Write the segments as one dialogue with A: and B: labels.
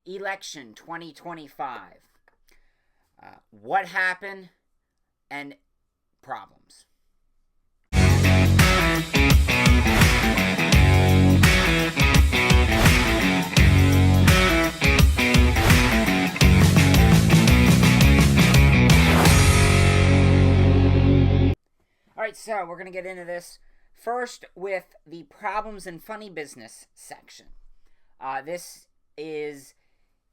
A: election 2025. What happened and problems. Alright, so we're going to get into this first with the problems and funny business section. This is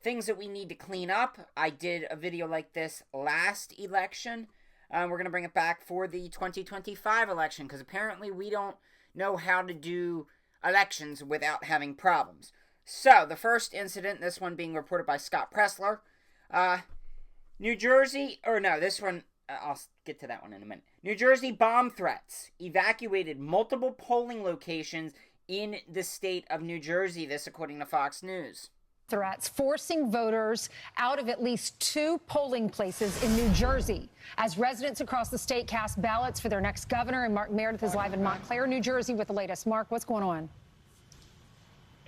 A: things that we need to clean up. I did a video like this last election. We're going to bring it back for the 2025 election because apparently we don't know how to do elections without having problems. So, the first incident, this one being reported by Scott Presler. New Jersey, or no, this one, I'll get to that one in a minute. New Jersey bomb threats evacuated multiple polling locations in the state of New Jersey, this according to Fox News.
B: Threats forcing voters out of at least 2 polling places in New Jersey as residents across the state cast ballots for their next governor. And Mark Meredith is live in Montclair, New Jersey with the latest. Mark, what's going on?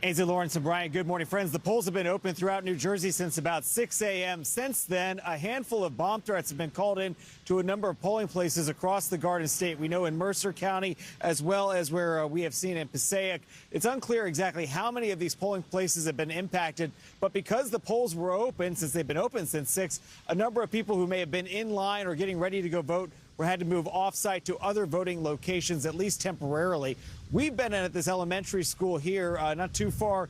C: Ainsley, Lawrence, and Brian, good morning, friends. The polls have been open throughout New Jersey since about 6 a.m. Since then, a handful of bomb threats have been called in to a number of polling places across the Garden State. We know in Mercer County, as well as where we have seen in Passaic. It's unclear exactly how many of these polling places have been impacted, but because the polls were open, since they've been open since 6, a number of people who may have been in line or getting ready to go vote had to move off-site to other voting locations, at least temporarily. We've been at this elementary school here, not too far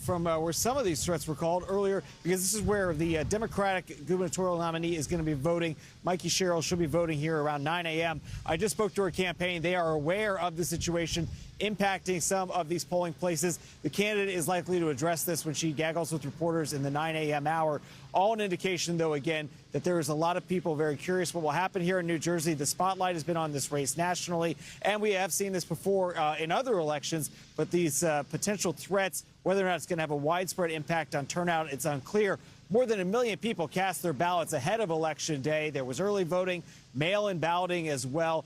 C: from where some of these threats were called earlier, because this is where the Democratic gubernatorial nominee is going to be voting. Mikey Sherrill should be voting here around 9 a.m. I just spoke to her campaign. They are aware of the situation impacting some of these polling places. The candidate is likely to address this when she gaggles with reporters in the 9 a.m. hour. All an indication, though, again, that there is a lot of people very curious what will happen here in New Jersey. The spotlight has been on this race nationally, and we have seen this before in other elections. But these potential threats, whether or not it's going to have a widespread impact on turnout, it's unclear. More than 1 million people cast their ballots ahead of Election Day. There was early voting, mail-in balloting as well.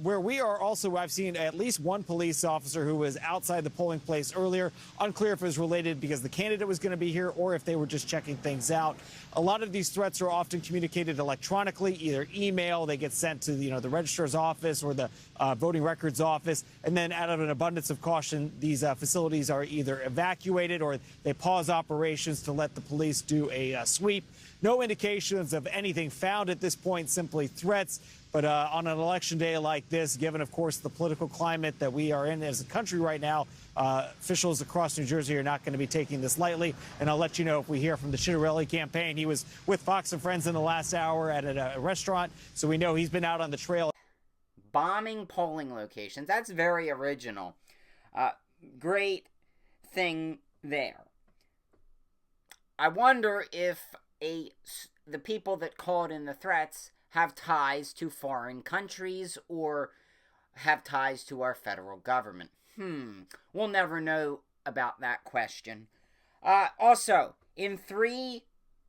C: Where we are also, I've seen at least one police officer who was outside the polling place earlier. Unclear if it was related because the candidate was going to be here or if they were just checking things out. A lot of these threats are often communicated electronically, either email, they get sent to the registrar's office or the voting records office. And then out of an abundance of caution, these facilities are either evacuated or they pause operations to let the police do a sweep. No indications of anything found at this point, simply threats. But on an election day like this, given, of course, the political climate that we are in as a country right now, officials across New Jersey are not going to be taking this lightly. And I'll let you know if we hear from the Chitterelli campaign. He was with Fox and Friends in the last hour at a restaurant, so we know he's been out on the trail.
A: Bombing polling locations. That's very original. Great thing there. I wonder if the people that called in the threats have ties to foreign countries or have ties to our federal government. We'll never know about that question. Also, in 3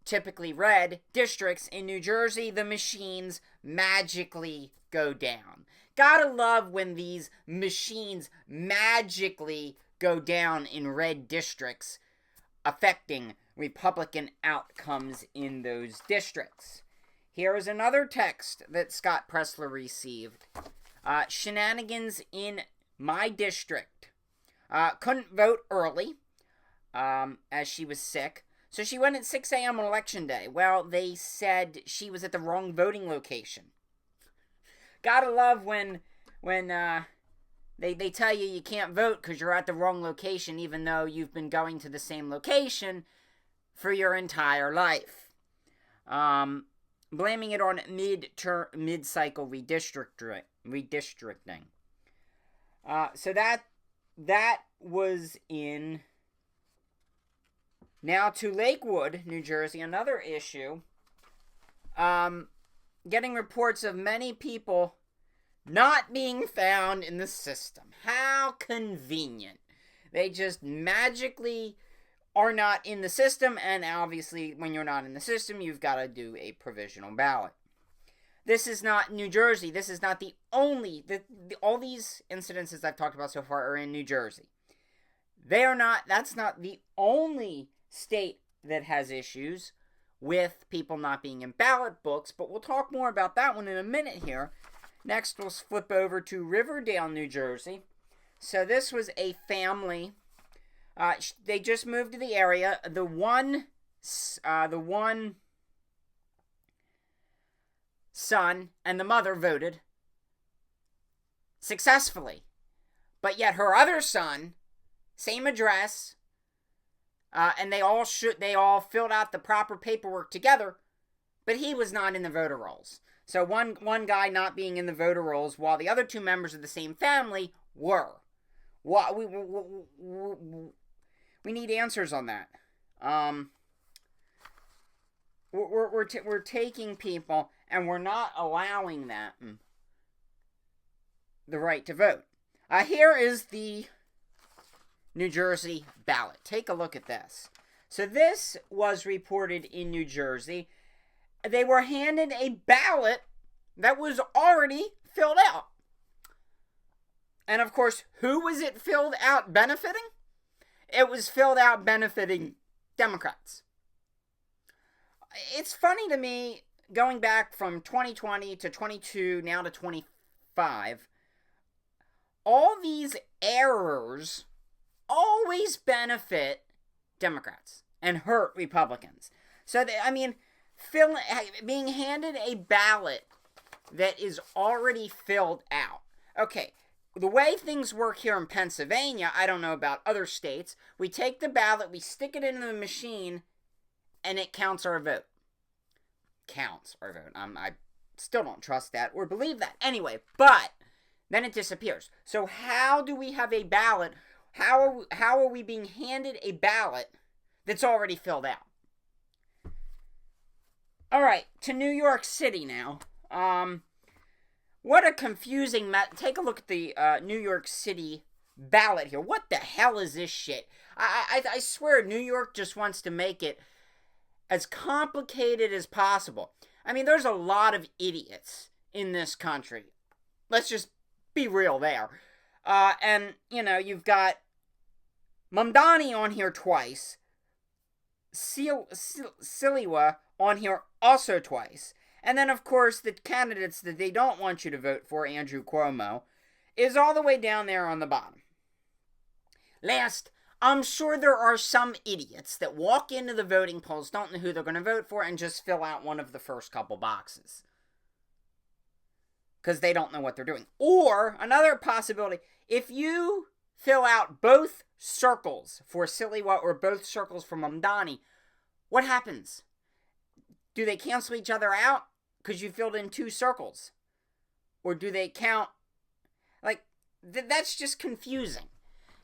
A: typically red districts in New Jersey, the machines magically go down. Gotta love when these machines magically go down in red districts, affecting Republican outcomes in those districts. Here is another text that Scott Presler received. Shenanigans in my district. Couldn't vote early as she was sick. So she went at 6 a.m. on Election Day. Well, they said she was at the wrong voting location. Gotta love when they tell you can't vote because you're at the wrong location, even though you've been going to the same location for your entire life. Blaming it on mid-cycle redistricting. So that was in. Now to Lakewood, New Jersey, another issue. Getting reports of many people not being found in the system. How convenient. They just magically are not in the system, and obviously when you're not in the system, you've got to do a provisional ballot. This is not New Jersey. This is not the only, all these incidences I've talked about so far are in New Jersey. That's not the only state that has issues with people not being in ballot books, but we'll talk more about that one in a minute here. Next, we'll flip over to Riverdale, New Jersey. So this was a family. They just moved to the area. The one son and the mother voted successfully, but yet her other son, same address, and they all filled out the proper paperwork together, but he was not in the voter rolls. So one guy not being in the voter rolls, while the other two members of the same family were. What we need answers on that. We're taking people and we're not allowing them the right to vote. Here is the New Jersey ballot. Take a look at this. So this was reported in New Jersey. They were handed a ballot that was already filled out. And of course, who was it filled out benefiting? It was filled out benefiting Democrats. It's funny to me, going back from 2020 to 22, now to 25, all these errors always benefit Democrats and hurt Republicans. So, being handed a ballot that is already filled out. Okay, the way things work here in Pennsylvania, I don't know about other states, we take the ballot, we stick it into the machine, and it counts our vote. Counts our vote. I still don't trust that or believe that. Anyway, but then it disappears. So how do we have a ballot? How are we being handed a ballot that's already filled out? All right, to New York City now. What a confusing take a look at the New York City ballot here. What the hell is this shit? I swear New York just wants to make it as complicated as possible. I mean, there's a lot of idiots in this country. Let's just be real there. And, you've got Mamdani on here twice. Siliwa on here also twice. And then, of course, the candidates that they don't want you to vote for, Andrew Cuomo, is all the way down there on the bottom. Last, I'm sure there are some idiots that walk into the voting polls, don't know who they're going to vote for, and just fill out one of the first couple boxes. Because they don't know what they're doing. Or, another possibility, if you fill out both circles for Siliwa or both circles for Mamdani, what happens? Do they cancel each other out because you filled in two circles? Or do they count? That's just confusing.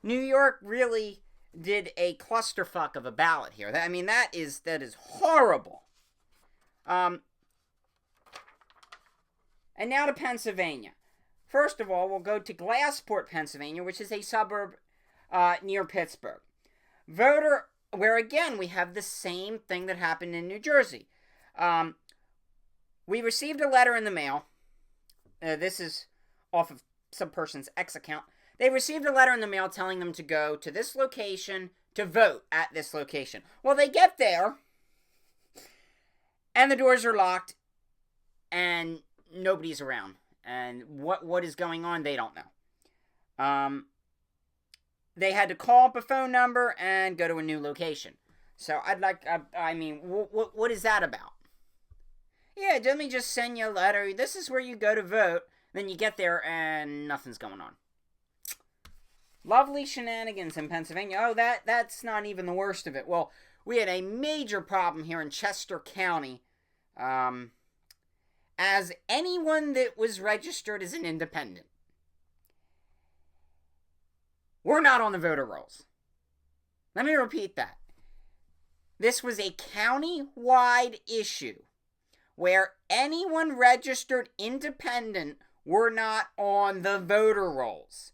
A: New York really did a clusterfuck of a ballot here. That is horrible. And now to Pennsylvania. First of all, we'll go to Glassport, Pennsylvania, which is a suburb near Pittsburgh. Where again, we have the same thing that happened in New Jersey. We received a letter in the mail. This is off of some person's X account. They received a letter in the mail telling them to go to this location to vote at this location. Well, they get there, and the doors are locked, and nobody's around. And what is going on, they don't know. They had to call up a phone number and go to a new location. So what is that about? Yeah, let me just send you a letter. This is where you go to vote. Then you get there and nothing's going on. Lovely shenanigans in Pennsylvania. Oh, that's not even the worst of it. Well, we had a major problem here in Chester County. As anyone that was registered as an independent, we're not on the voter rolls. Let me repeat that. This was a county-wide issue where anyone registered independent were not on the voter rolls.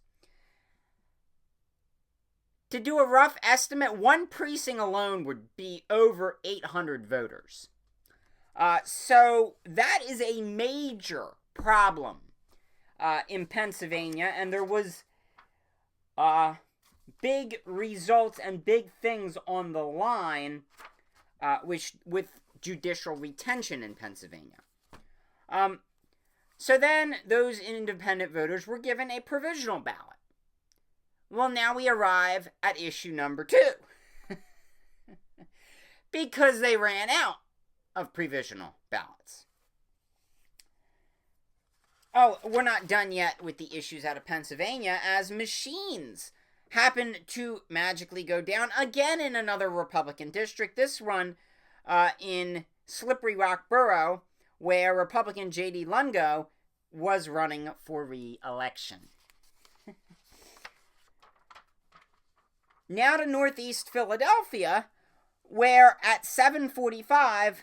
A: To do a rough estimate, one precinct alone would be over 800 voters. So that is a major problem in Pennsylvania, and there was big results and big things on the line which with judicial retention in Pennsylvania. So then those independent voters were given a provisional ballot. Well, now we arrive at issue number 2. Because they ran out of provisional ballots. Oh, we're not done yet with the issues out of Pennsylvania, as machines happen to magically go down again in another Republican district. This one in Slippery Rock Borough, where Republican J.D. Lungo was running for re-election. Now to Northeast Philadelphia, where at 7:45,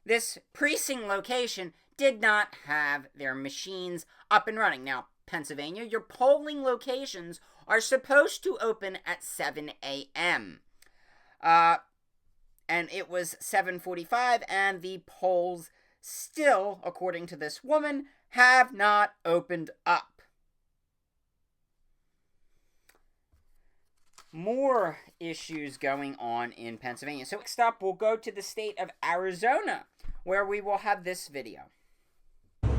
A: this precinct location did not have their machines up and running. Now, Pennsylvania, your polling locations are supposed to open at 7 a.m. And it was 7:45, and the polls still, according to this woman, have not opened up. More issues going on in Pennsylvania. So next up, we'll go to the state of Arizona, where we will have this video.
D: If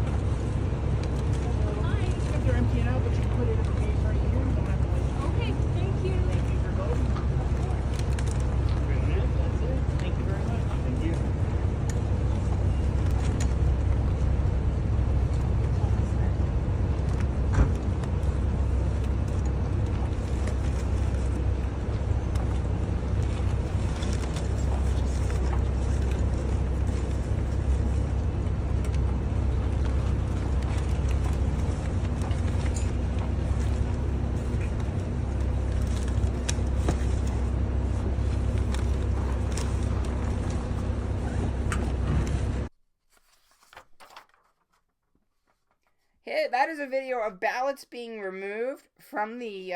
D: they're emptying out, but you can put it in the case right here. You don't have to wait.
E: Okay, thank you.
D: Thank you for voting. That's it. Thank you very much. Thank you.
A: That is a video of ballots being removed from the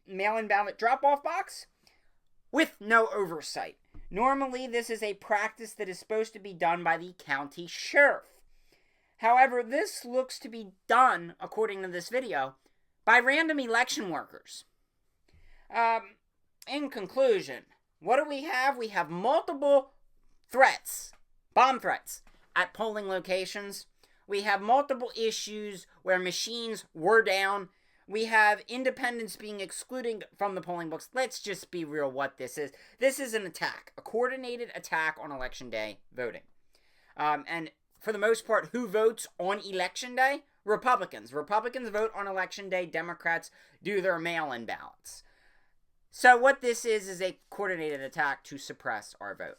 A: mail-in ballot drop-off box with no oversight. Normally, this is a practice that is supposed to be done by the county sheriff. However, this looks to be done, according to this video, by random election workers. In conclusion, what do we have? We have multiple threats, bomb threats, at polling locations. We have multiple issues where machines were down. We have independents being excluded from the polling books. Let's just be real what this is. This is an attack, a coordinated attack on Election Day voting. And for the most part, who votes on Election Day? Republicans. Republicans vote on Election Day. Democrats do their mail-in ballots. So what this is a coordinated attack to suppress our vote.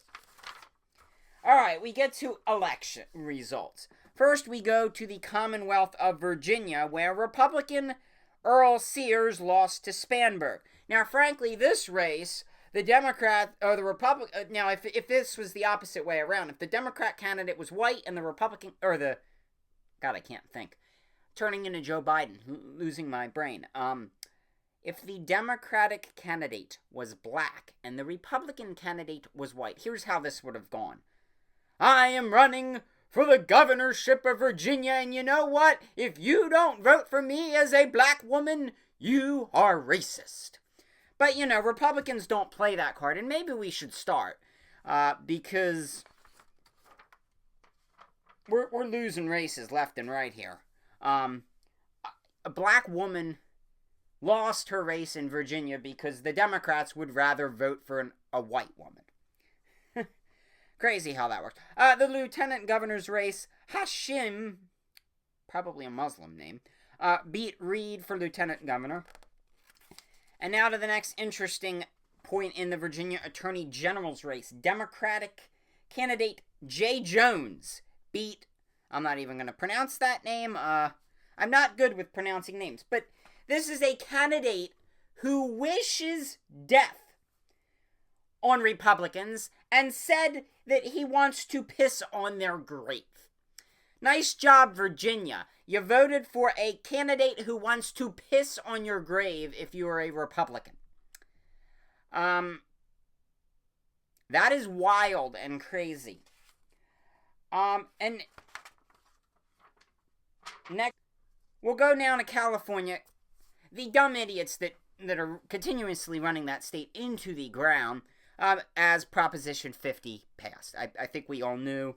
A: All right, we get to election results. First, we go to the Commonwealth of Virginia, where Republican Earl Sears lost to Spanberg. Now, frankly, this race, the Democrat, or the Republican, now, if this was the opposite way around, if the Democrat candidate was white and the Republican, or the, God, I can't think, turning into Joe Biden, losing my brain, if the Democratic candidate was black and the Republican candidate was white, here's how this would have gone. I am running for the governorship of Virginia, and you know what? If you don't vote for me as a black woman, you are racist. But, you know, Republicans don't play that card, and maybe we should start, because we're losing races left and right here. A black woman lost her race in Virginia because the Democrats would rather vote for a white woman. Crazy how that works. The lieutenant governor's race, Hashim, probably a Muslim name, beat Reed for lieutenant governor. And now to the next interesting point in the Virginia attorney general's race. Democratic candidate Jay Jones beat, I'm not even going to pronounce that name. I'm not good with pronouncing names. But this is a candidate who wishes death on Republicans and said that he wants to piss on their grave. Nice job, Virginia. You voted for a candidate who wants to piss on your grave if you are a Republican. That is wild and crazy. And next, we'll go down to California. The dumb idiots that are continuously running that state into the ground. as Proposition 50 passed. I think we all knew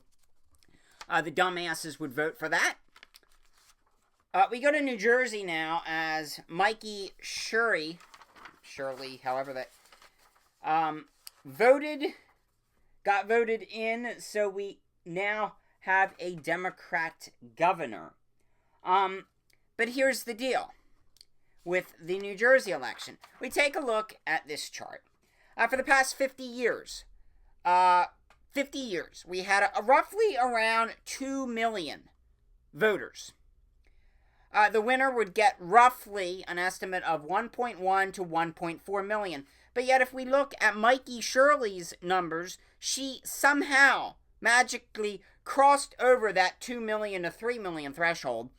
A: the dumbasses would vote for that. We go to New Jersey now as Mikey Shirley, however that, got voted in, so we now have a Democrat governor. But here's the deal with the New Jersey election. We take a look at this chart. For the past 50 years, we had a roughly around 2 million voters. The winner would get roughly an estimate of 1.1 to 1.4 million. But yet if we look at Mikey Shirley's numbers, she somehow magically crossed over that 2 million to 3 million threshold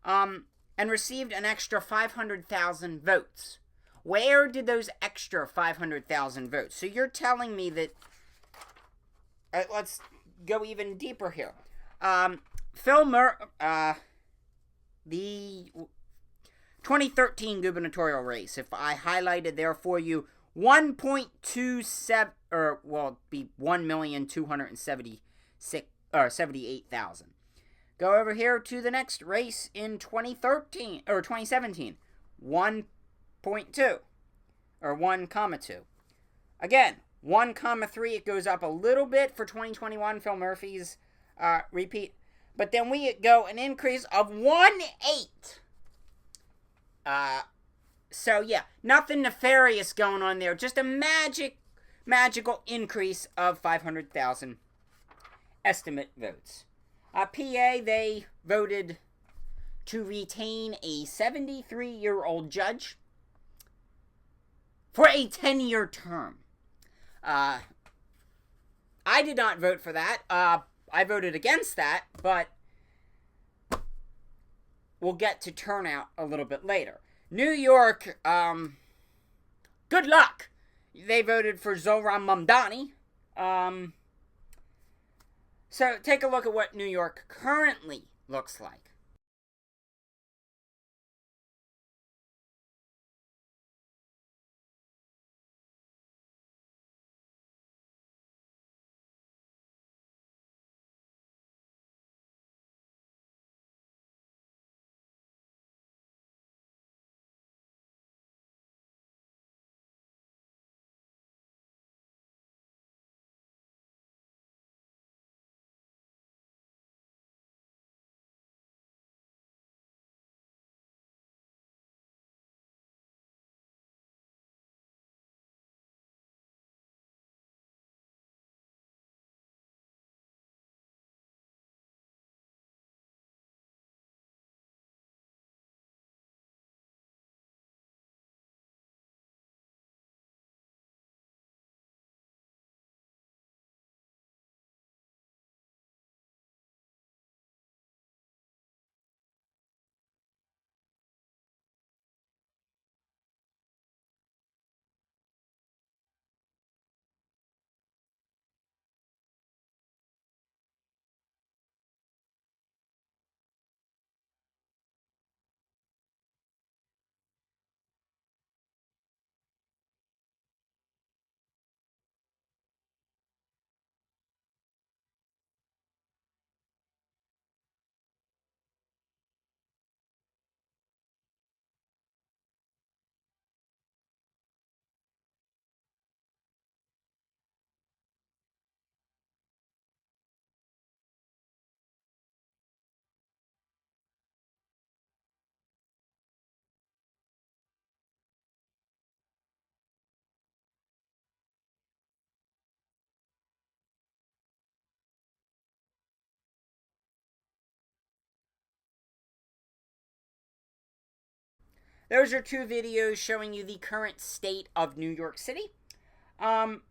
A: and received an extra 500,000 votes. Where did those extra 500,000 votes? So you're telling me that... let's go even deeper here. The 2013 gubernatorial race, if I highlighted there for you, 1.27, or, well, it'd be 1,278,000. Go over here to the next race in 2017, 1.2, or 1,2. Again, 1,3, it goes up a little bit for 2021, Phil Murphy's repeat. But then we go an increase of 1/8. So yeah, nothing nefarious going on there. Just a magical increase of 500,000 estimate votes. PA, they voted to retain a 73-year-old judge for a 10-year term. I did not vote for that. I voted against that, but we'll get to turnout a little bit later. New York, good luck. They voted for Zohran Mamdani. So take a look at what New York currently looks like. Those are two videos showing you the current state of New York City. And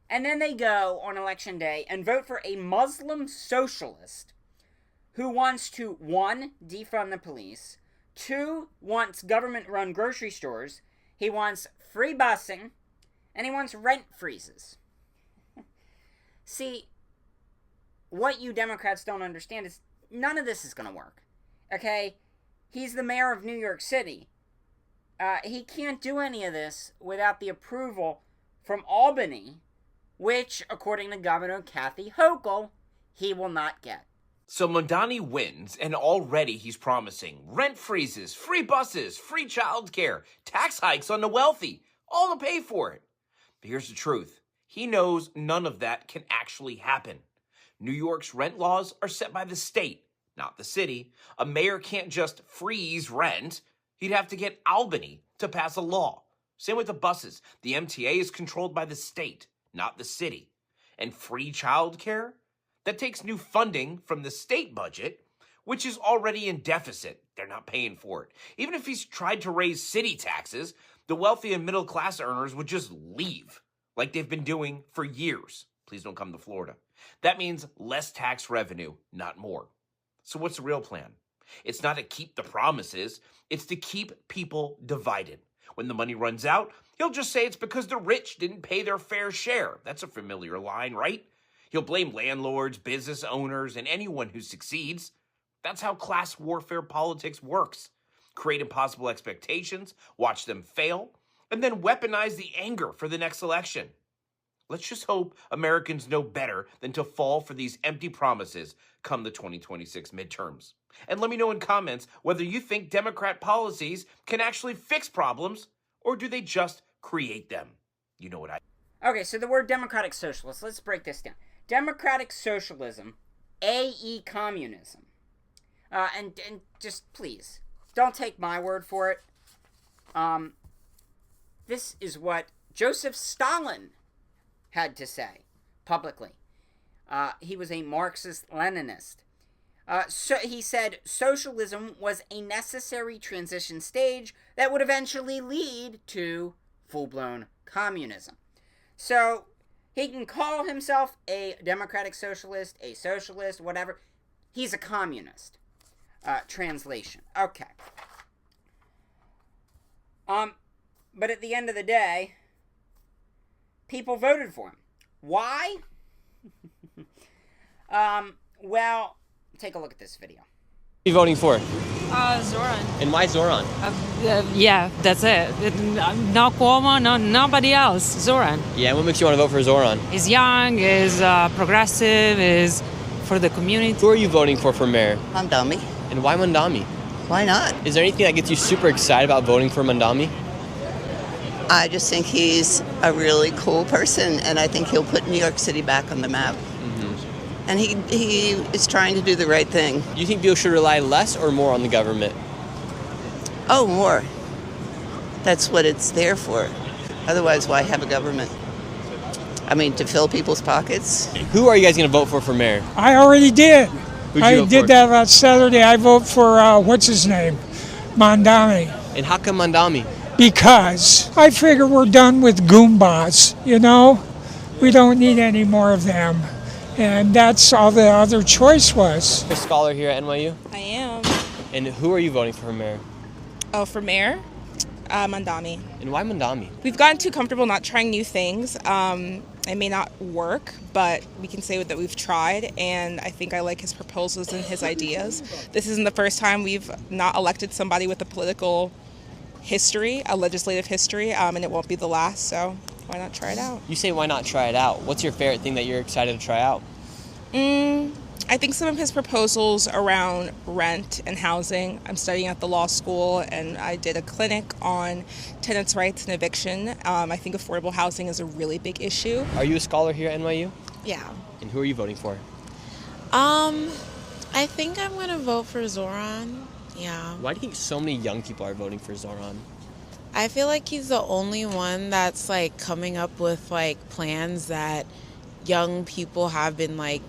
A: then they go on election day and vote for a Muslim socialist who wants to, 1, defund the police, 2, wants government-run grocery stores, he wants free busing, and he wants rent freezes. See, what you Democrats don't understand is none of this is going to work. Okay? He's the mayor of New York City. He can't do any of this without the approval from Albany, which, according to Governor Kathy Hochul, he will not get.
E: So Mamdani wins, and already he's promising rent freezes, free buses, free childcare, tax hikes on the wealthy, all to pay for it. But here's the truth. He knows none of that can actually happen. New York's rent laws are set by the state, not the city. A mayor can't just freeze rent. He'd have to get Albany to pass a law. Same with the buses. The MTA is controlled by the state, not the city. And free childcare? That takes new funding from the state budget, which is already in deficit. They're not paying for it. Even if he's tried to raise city taxes, the wealthy and middle class earners would just leave, like they've been doing for years. Please don't come to Florida. That means less tax revenue, not more. So what's the real plan? It's not to keep the promises. It's to keep people divided. When the money runs out, he'll just say it's because the rich didn't pay their fair share. That's a familiar line, right? He'll blame landlords, business owners, and anyone who succeeds. That's how class warfare politics works. Create impossible expectations, watch them fail, and then weaponize the anger for the next election. Let's just hope Americans know better than to fall for these empty promises come the 2026 midterms. And let me know in comments whether you think Democrat policies can actually fix problems, or do they just create them? You know what I...
A: Okay, so the word democratic socialist, let's break this down. Democratic socialism, AE communism. And just please, don't take my word for it. This is what Joseph Stalin had to say publicly. He was a Marxist-Leninist. So he said socialism was a necessary transition stage that would eventually lead to full-blown communism. So he can call himself a democratic socialist, a socialist, whatever. He's a communist. Translation. Okay. But at the end of the day, people voted for him. Why? Well, take a look at this video.
F: Who are you voting for?
G: Zoran.
F: And why Zoran?
G: Yeah, that's it. No Cuomo, nobody else. Zoran.
F: Yeah, what makes you want to vote for Zoran?
G: He's young, is progressive, is for the community.
F: Who are you voting for mayor?
H: Mamdani.
F: And why Mamdani?
H: Why not?
F: Is there anything that gets you super excited about voting for Mamdani?
H: I just think he's a really cool person, and I think he'll put New York City back on the map. And he is trying to do the right thing.
F: Do you think people should rely less or more on the government?
H: Oh, more. That's what it's there for. Otherwise, why have a government? I mean, to fill people's pockets.
F: Who are you guys going to vote for mayor?
I: I already did.
F: Who'd you
I: I
F: vote
I: did
F: for?
I: that last Saturday. I vote for, what's his name? Mamdani.
F: And how come Mamdani?
I: Because I figure we're done with Goombas, you know? We don't need any more of them. And that's all the other choice was.
F: You're a scholar here at NYU?
J: I am.
F: And who are you voting for mayor?
J: Oh, for mayor? Mamdani.
F: And why Mamdani?
J: We've gotten too comfortable not trying new things. It may not work, but we can say that we've tried, and I think I like his proposals and his ideas. This isn't the first time we've not elected somebody with a political history, a legislative history, and it won't be the last, so why not try it out?
F: You say why not try it out? What's your favorite thing that you're excited to try out?
J: I think some of his proposals around rent and housing. I'm studying at the law school, and I did a clinic on tenants' rights and eviction. I think affordable housing is a really big issue.
F: Are you a scholar here at NYU?
K: Yeah.
F: And who are you voting for?
K: I think I'm going to vote for Zoran. Yeah.
F: Why do you think so many young people are voting for Zoran?
K: I feel like he's the only one that's like coming up with like plans that young people have been like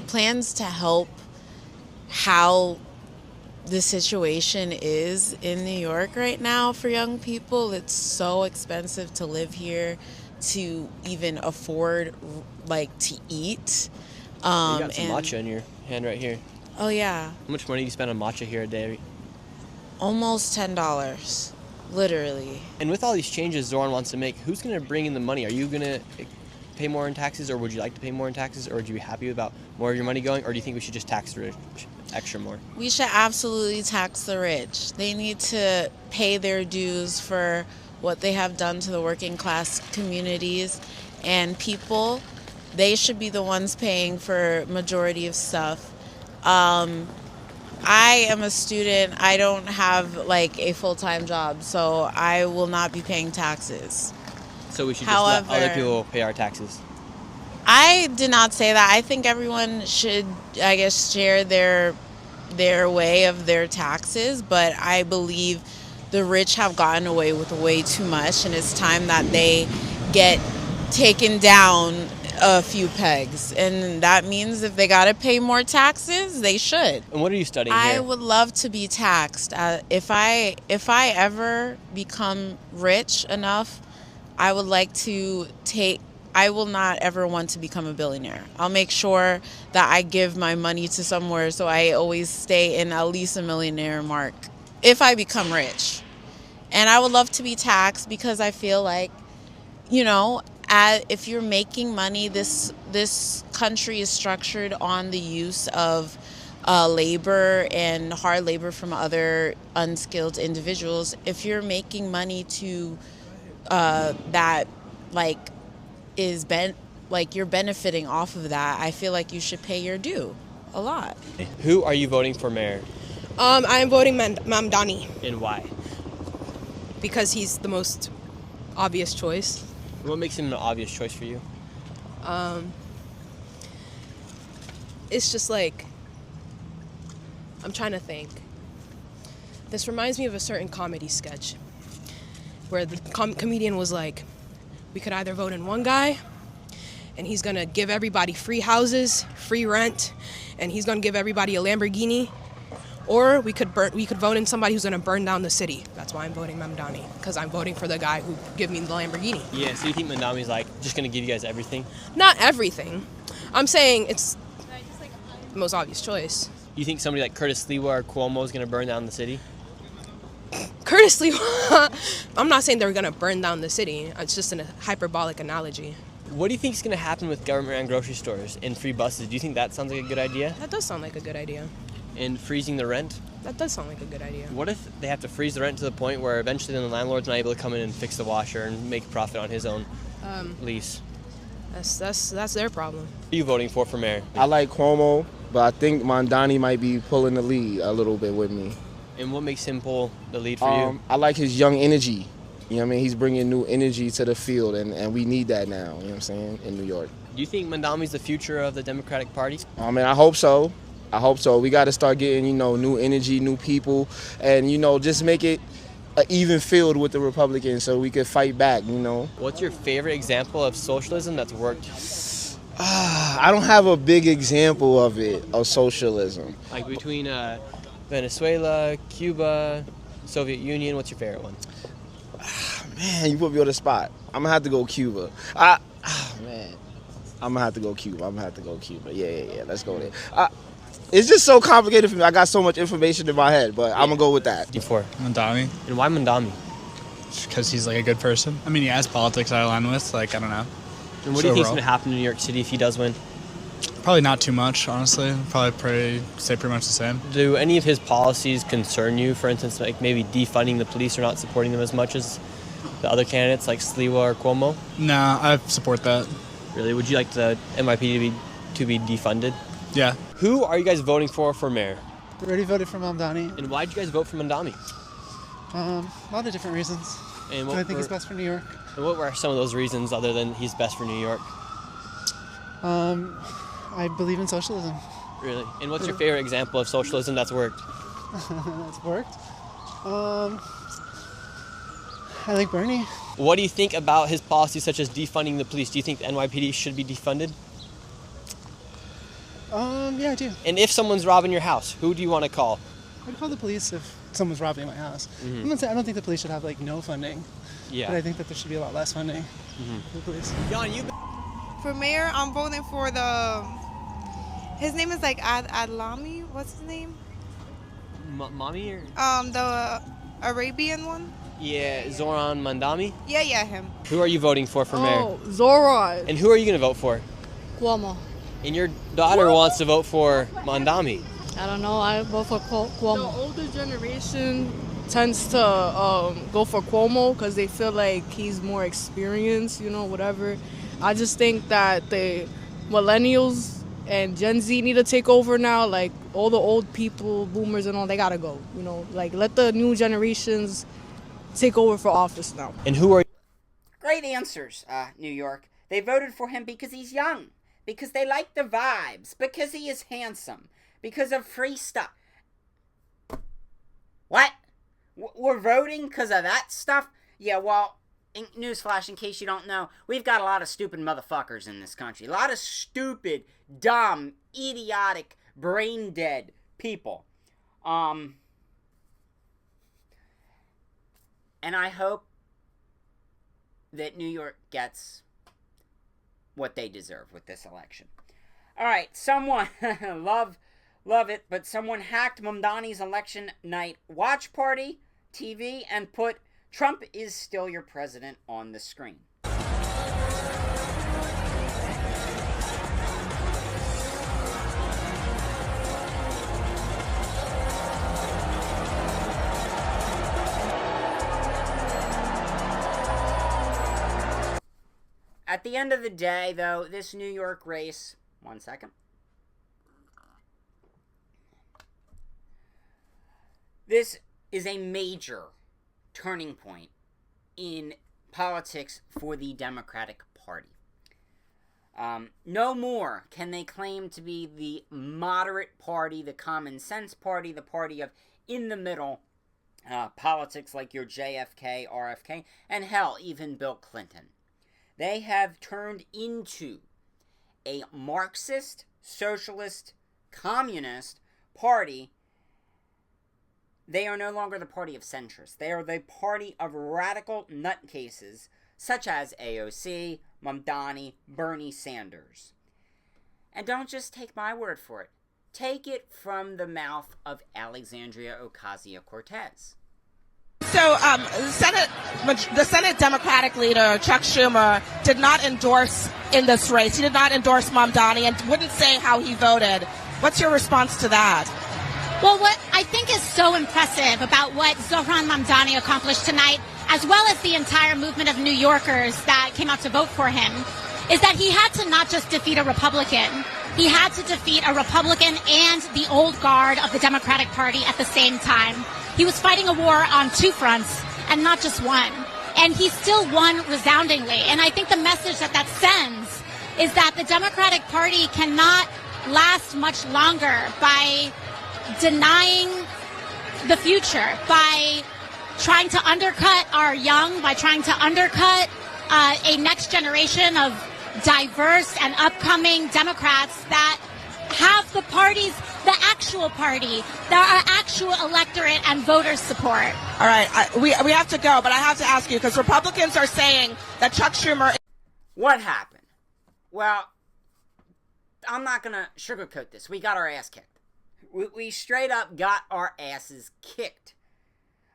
K: plans to help how the situation is in New York right now for young people. It's so expensive to live here, to even afford like to eat.
F: You got some matcha in your hand right here.
K: Oh yeah.
F: How much money do you spend on matcha here a day?
K: Almost $10, literally.
F: And with all these changes Zoran wants to make, who's going to bring in the money? Are you going to pay more in taxes, or would you like to pay more in taxes, or would you be happy about more of your money going, or do you think we should just tax the rich extra more?
K: We should absolutely tax the rich. They need to pay their dues for what they have done to the working class communities and people. They should be the ones paying for majority of stuff. I am a student. I don't have like a full-time job, so I will not be paying taxes.
F: So we should just let other people pay our taxes.
K: I did not say that. I think everyone should, I guess, share their way of their taxes, but I believe the rich have gotten away with way too much, and it's time that they get taken down a few pegs. And that means if they got to pay more taxes, they should.
F: And what are you studying here?
K: I would love to be taxed. If I ever become rich enough, I would like to I will not ever want to become a billionaire. I'll make sure that I give my money to somewhere so I always stay in at least a millionaire mark if I become rich. And I would love to be taxed because I feel like, you know, if you're making money, this country is structured on the use of labor and hard labor from other unskilled individuals. If you're making money to that you're benefiting off of that, I feel like you should pay your due a lot.
F: Who are you voting for mayor?
J: I am voting Mamdani
F: And why?
J: because he's the most obvious choice.
F: What makes him an obvious choice for you?
J: It's just like, I'm trying to think. This reminds me of a certain comedy sketch where the comedian was like, we could either vote in one guy and he's gonna give everybody free houses, free rent, and he's gonna give everybody a Lamborghini, or we could vote in somebody who's gonna burn down the city. That's why I'm voting Mamdani, because I'm voting for the guy who give me the Lamborghini.
F: Yeah, so you think Mamdani's like just gonna give you guys everything?
J: Not everything. I'm saying it's the most obvious choice.
F: You think somebody like Curtis Sliwa or Cuomo is gonna burn down the city?
J: Curtis Sliwa, I'm not saying they're gonna burn down the city. It's just a hyperbolic analogy.
F: What do you think is gonna happen with government-run grocery stores and free buses? Do you think that sounds like a good idea?
J: That does sound like a good idea.
F: And freezing the rent?
J: That does sound like a good idea.
F: What if they have to freeze the rent to the point where eventually then the landlord's not able to come in and fix the washer and make a profit on his own lease?
J: That's their problem.
F: Who are you voting for mayor?
L: I like Cuomo, but I think Mamdani might be pulling the lead a little bit with me.
F: And what makes him pull the lead for you?
L: I like his young energy. You know what I mean? He's bringing new energy to the field, and we need that now, you know what I'm saying, in New York.
F: Do you think Mamdani's the future of the Democratic Party?
L: I mean, I hope so. We got to start getting, new energy, new people, and, just make it an even field with the Republicans so we could fight back,
F: What's your favorite example of socialism that's worked?
L: I don't have a big example of socialism.
F: Like between Venezuela, Cuba, Soviet Union, what's your favorite one?
L: Man, you put me on the spot. I'm gonna have to go Cuba. I'm gonna have to go Cuba. Yeah. Let's go there. It's just so complicated for me. I got so much information in my head, but I'm gonna go with that.
F: Before
M: Mamdani.
F: And why Mamdani?
M: Because he's like a good person. I mean, he has politics I align with. I don't know.
F: And what do you think is gonna happen in New York City if he does win?
M: Probably not too much, honestly. Probably stay pretty much the same.
F: Do any of his policies concern you? For instance, like maybe defunding the police or not supporting them as much as the other candidates like Sliwa or Cuomo?
M: Nah, I support that.
F: Really? Would you like the NYPD to be defunded?
M: Yeah.
F: Who are you guys voting for mayor?
N: We already voted for Mamdani.
F: And why did you guys vote for Mamdani?
N: A lot of different reasons.
F: And
N: what I think is best for New York.
F: And what were some of those reasons other than he's best for New York?
N: I believe in socialism.
F: Really? And what's your favorite example of socialism that's worked?
N: That's worked? I like Bernie.
F: What do you think about his policies such as defunding the police? Do you think the NYPD should be defunded?
N: Yeah, I do.
F: And if someone's robbing your house, who do you want to call?
N: I'd call the police if someone's robbing my house.
F: Mm-hmm.
N: I'm gonna say I don't think the police should have no funding.
F: Yeah.
N: But I think that there should be a lot less funding for the police.
F: Jan, you.
O: For mayor, I'm voting for his name is Adlami. What's his name?
F: Mommy or?
O: The Arabian one.
F: Yeah, Zoran Mamdani.
O: Yeah, him.
F: Who are you voting for mayor?
O: Oh, Zoran.
F: And who are you gonna vote for?
O: Cuomo.
F: And your daughter wants to vote for Mamdani.
O: I don't know. I vote for Cuomo. The older generation
P: tends to go for Cuomo because they feel like he's more experienced, whatever. I just think that the millennials and Gen Z need to take over now. Like, all the old people, boomers and all, they gotta go, Like, let the new generations take over for office now.
F: And who are
A: Great answers, New York. They voted for him because he's young, because they like the vibes, because he is handsome, because of free stuff. What? We're voting because of that stuff? Yeah, well, newsflash, in case you don't know, we've got a lot of stupid motherfuckers in this country. A lot of stupid, dumb, idiotic, brain-dead people. And I hope that New York gets what they deserve with this election. All right, someone, love it, but someone hacked Mamdani's election night watch party TV and put "Trump is still your president" on the screen. At the end of the day, though, this New York race... One second. This is a major turning point in politics for the Democratic Party. No more can they claim to be the moderate party, the common sense party, the party of in-the-middle politics like your JFK, RFK, and hell, even Bill Clinton. They have turned into a Marxist, socialist, communist party. They are no longer the party of centrists. They are the party of radical nutcases, such as AOC, Mamdani, Bernie Sanders. And don't just take my word for it. Take it from the mouth of Alexandria Ocasio-Cortez.
Q: So the Senate Democratic leader, Chuck Schumer, did not endorse in this race. He did not endorse Mamdani and wouldn't say how he voted. What's your response to that?
R: Well, what I think is so impressive about what Zohran Mamdani accomplished tonight, as well as the entire movement of New Yorkers that came out to vote for him, is that he had to not just defeat a Republican. He had to defeat a Republican and the old guard of the Democratic Party at the same time. He was fighting a war on two fronts and not just one. And he still won resoundingly. And I think the message that sends is that the Democratic Party cannot last much longer by denying the future, by trying to undercut our young, by trying to undercut a next generation of diverse and upcoming Democrats that have the parties, the actual party, our actual electorate and voters support.
Q: All right, we have to go, but I have to ask you, because Republicans are saying that Chuck Schumer...
A: What happened? Well, I'm not going to sugarcoat this. We got our ass kicked. We straight up got our asses kicked.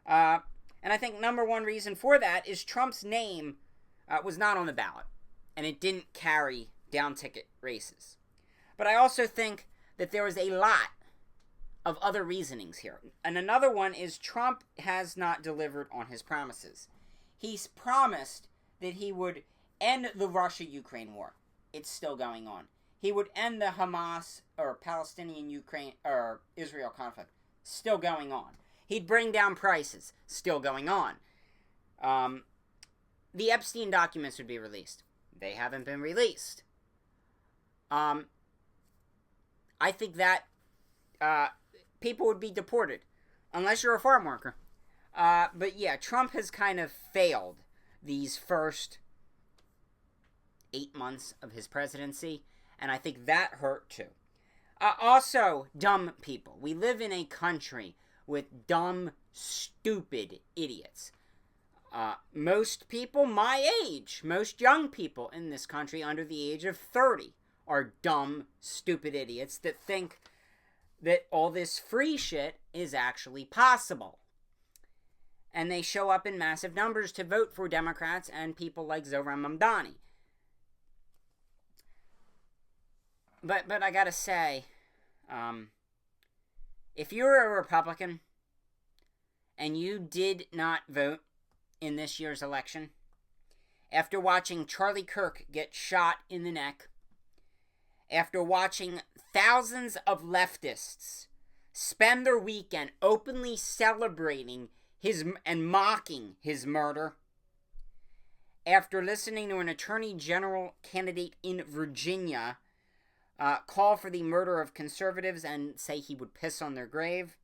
A: And I think number one reason for that is Trump's name was not on the ballot, and it didn't carry down-ticket races. But I also think that there was a lot of other reasonings here. And another one is Trump has not delivered on his promises. He's promised that he would end the Russia-Ukraine war. It's still going on. He would end the Hamas or Palestinian-Ukraine or Israel conflict. Still going on. He'd bring down prices. Still going on. The Epstein documents would be released. They haven't been released. I think that people would be deported, unless you're a farm worker. But yeah, Trump has kind of failed these first 8 months of his presidency, and I think that hurt too. Also, dumb people. We live in a country with dumb, stupid idiots. Most people my age, most young people in this country under the age of 30 are dumb, stupid idiots that think that all this free shit is actually possible. And they show up in massive numbers to vote for Democrats and people like Zohran Mamdani. But I gotta say, if you're a Republican and you did not vote in this year's election, after watching Charlie Kirk get shot in the neck, after watching thousands of leftists spend their weekend openly celebrating his and mocking his murder, after listening to an attorney general candidate in Virginia call for the murder of conservatives and say he would piss on their grave,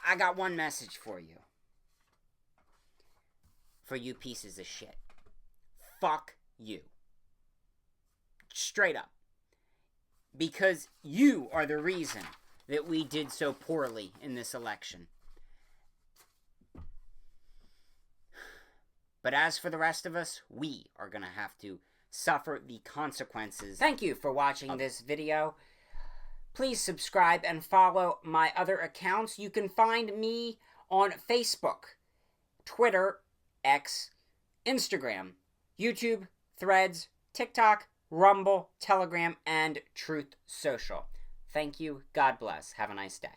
A: I got one message for you. For you pieces of shit. Fuck you. Straight up. Because you are the reason that we did so poorly in this election. But as for the rest of us, we are going to have to suffer the consequences. Thank you for watching this video. Please subscribe and follow my other accounts. You can find me on Facebook, Twitter, X, Instagram, YouTube, Threads, TikTok, Rumble, Telegram, and Truth Social. Thank you. God bless. Have a nice day.